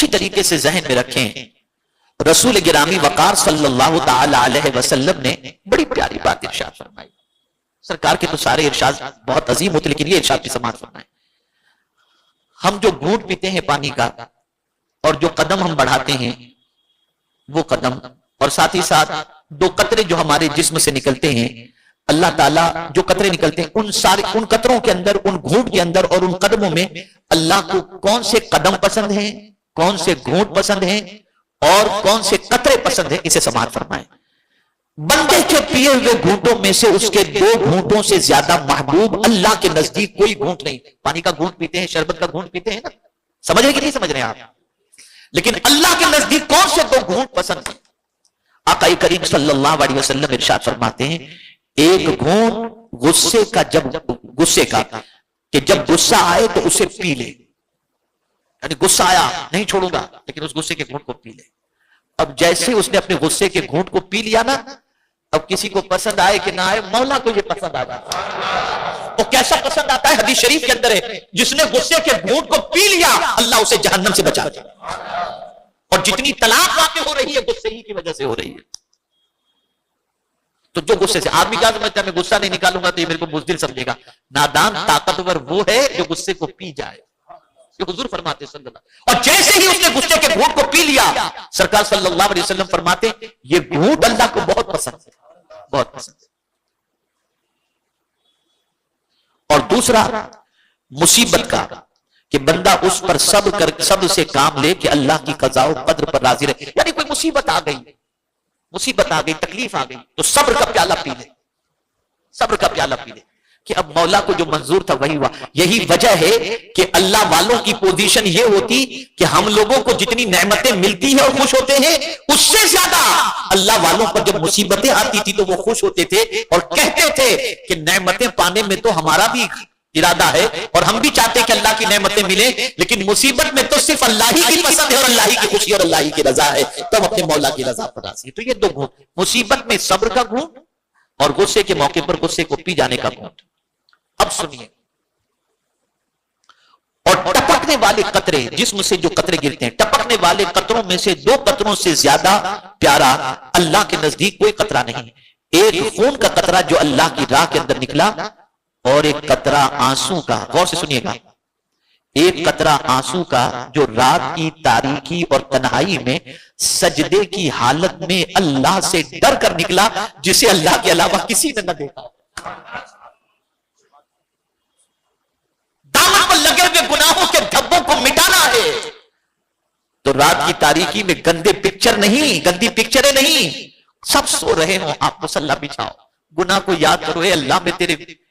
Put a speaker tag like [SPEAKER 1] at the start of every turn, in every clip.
[SPEAKER 1] اچھی طریقے سے ذہن میں رکھیں، رسول گرامی وقار صلی اللہ تعالی علیہ وسلم نے بڑی پیاری بات ارشاد فرمائی. سرکار کے تو سارے ارشاد بہت عظیم ہوتے، لیکن یہ ارشاد کی سماعت فرمائیں. ہم جو گھونٹ پیتے ہیں پانی کا اور جو قدم ہم بڑھاتے ہیں وہ قدم، اور ساتھ ہی ساتھ دو قطرے جو ہمارے جسم سے نکلتے ہیں، اللہ تعالیٰ جو قطرے نکلتے ہیں ان قطروں کے اندر، ان گھونٹ کے اندر اور ان قدموں میں اللہ کو کون سے قدم پسند ہیں، کون سے گھونٹ پسند ہیں اور کون سے قطرے پسند ہیں، اسے سماعت فرمائیں. بندے کے پیے ہوئے گھونٹوں میں سے اس کے 2 گھونٹوں سے زیادہ محبوب اللہ کے نزدیک کوئی گھونٹ نہیں. پانی کا گھونٹ پیتے ہیں، شربت کا گھونٹ پیتے ہیں نا، سمجھ رہے کہ نہیں سمجھ رہے آپ؟ لیکن اللہ کے نزدیک کون سے 2 گھونٹ پسند ہیں؟ آقا کریم صلی اللہ علیہ وسلم ارشاد فرماتے ہیں ایک گھونٹ غصے کا، کہ جب غصہ آئے تو اسے پی لے، یعنی غصہ آیا نہیں چھوڑوں گا لیکن اس غصے کے گھونٹ کو پی لے. اب جیسے اس نے اپنے غصے کے گھونٹ کو پی لیا نا، اب کسی کو پسند آئے کہ نہ آئے، مولا کو یہ پسند آتا ہے. وہ کیسا پسند آتا ہے؟ حدیث شریف کے اندر ہے جس نے غصے کے گھونٹ کو پی لیا اللہ اسے جہنم سے بچا دے. اور جتنی طلاق واقع ہو رہی ہے غصے ہی کی وجہ سے ہو رہی ہے. تو جو غصے سے، آدمی کیا سمجھتا ہے میں غصہ نہیں نکالوں گا تو یہ میرے کو بزدل سمجھے گا. نادان طاقتور وہ ہے جو غصے کو پی جائے. یہ حضور فرماتے صلی اللہ. اور جیسے ہی اس نے غصے کے گھونٹ کو پی لیا، سرکار صلی اللہ علیہ وسلم فرماتے یہ گھونٹ اللہ کو بہت پسند ہے، بہت پسند ہے. اور دوسرا مصیبت کا، کہ بندہ اس پر صبر سے کام لے کہ اللہ کی قضاء و قدر پر راضی رہے. یعنی کوئی مصیبت آ گئی، تکلیف آ گئی تو صبر کا پیالہ پی لے، صبر کا پیالہ پی لے کہ اب مولا کو جو منظور تھا وہی ہوا. یہی وجہ ہے کہ اللہ والوں کی پوزیشن یہ ہوتی کہ ہم لوگوں کو جتنی نعمتیں ملتی ہیں اور خوش ہوتے ہیں، اس سے زیادہ اللہ والوں پر جب مصیبتیں آتی تھی تو وہ خوش ہوتے تھے اور کہتے تھے کہ نعمتیں پانے میں تو ہمارا بھی ارادہ ہے اور ہم بھی چاہتے ہیں کہ اللہ کی نعمتیں ملیں، لیکن مصیبت میں تو صرف اللہ ہی کی پسند ہے اور اللہ ہی کی خوشی اور اللہ ہی کی رضا ہے، تب اپنے مولا کی رضا پر راضی ہے. تو یہ 2 گھونٹ، مصیبت میں صبر کا گھونٹ اور غصے کے موقع پر غصے کو پی جانے کا گھونٹ. اب سنیے، اور ٹپکنے والے قطرے، جسم سے جو قطرے گرتے ہیں، ٹپکنے والے قطروں میں سے 2 قطروں سے زیادہ پیارا اللہ کے نزدیک کوئی قطرہ نہیں. ایک خون کا قطرہ جو اللہ کی راہ کے اندر نکلا اور ایک قطرہ آنسو کا. غور سے سنیے گا، ایک قطرہ آنسو کا جو رات کی تاریکی اور تنہائی میں سجدے کی حالت میں اللہ سے ڈر کر نکلا، جسے اللہ کے علاوہ کسی نے نہ دیکھا. دامن پر لگے ہوئے گناہوں کے دھبوں کو مٹانا ہے تو رات کی تاریکی میں گندی پکچریں نہیں، سب سو رہے ہوں، آپ مصلی بچھاؤ، گناہ کو یاد کرو، اے اللہ میں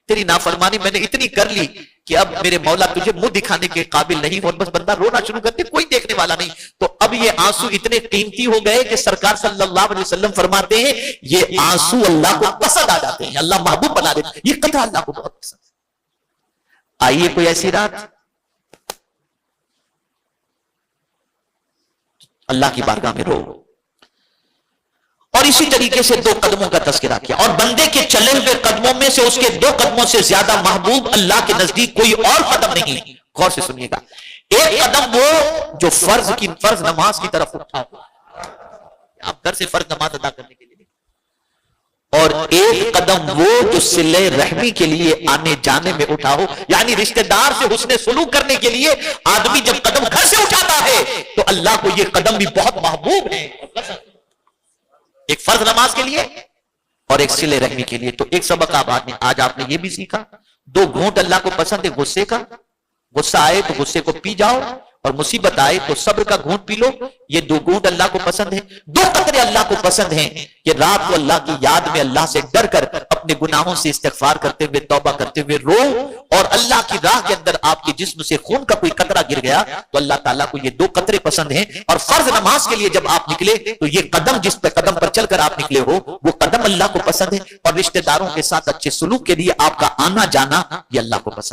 [SPEAKER 1] تیری نافرمانی میں نے اتنی کر لی کہ اب میرے مولا تجھے منہ دکھانے کے قابل نہیں. اور بس بندہ رونا شروع کرتے، کوئی دیکھنے والا نہیں. تو اب یہ آنسو اتنے قیمتی ہو گئے کہ سرکار صلی اللہ علیہ وسلم فرماتے ہیں یہ آنسو اللہ کو پسند آ جاتے ہیں، اللہ محبوب بنا دیتے ہیں. یہ قطرہ اللہ کو بہت پسند ہے. آئیے کوئی ایسی رات اللہ کی بارگاہ میں رو. اور اسی طریقے سے 2 قدموں کا تذکرہ کیا، اور بندے کے چلے ہوئے قدموں میں سے اس کے 2 قدموں سے زیادہ محبوب اللہ کے نزدیک کوئی اور قدم نہیں. غور سے سنیے گا، ایک قدم وہ جو فرض نماز کی طرف اٹھا، آپ گھر سے فرض نماز ادا کرنے کے لیے، اور ایک قدم وہ جو صلہ رحمی کے لیے آنے جانے میں اٹھا ہو. یعنی رشتہ دار سے حسن سلوک کرنے کے لیے آدمی جب قدم گھر سے اٹھاتا ہے تو اللہ کو یہ قدم بھی بہت محبوب ہے، ایک فرض نماز کے لیے اور ایک صلہ رحمی کے لیے. تو ایک سبق آج آپ نے یہ بھی سیکھا، 2 گھونٹ اللہ کو پسند ہے غصے کا، غصہ آئے تو غصے کو پی جاؤ، اور مصیبت آئے تو صبر کا گھونٹ پی لو. یہ 2 گھونٹ اللہ کو پسند ہے. 2 قطرے اللہ کو پسند ہیں کہ رات کو اللہ کی یاد میں اللہ سے ڈر کر اپنے گناہوں سے استغفار کرتے ہوئے، توبہ کرتے ہوئے رو. اور اللہ کی راہ کے اندر آپ کے جسم سے خون کا کوئی قطرہ گر گیا تو اللہ تعالیٰ کو یہ 2 قطرے پسند ہیں. اور فرض نماز کے لیے جب آپ نکلے تو یہ قدم جس پہ قدم پر چل کر آپ نکلے ہو وہ قدم اللہ کو پسند ہے. اور رشتہ داروں کے ساتھ اچھے سلوک کے لیے آپ کا آنا جانا یہ اللہ کو پسند ہے.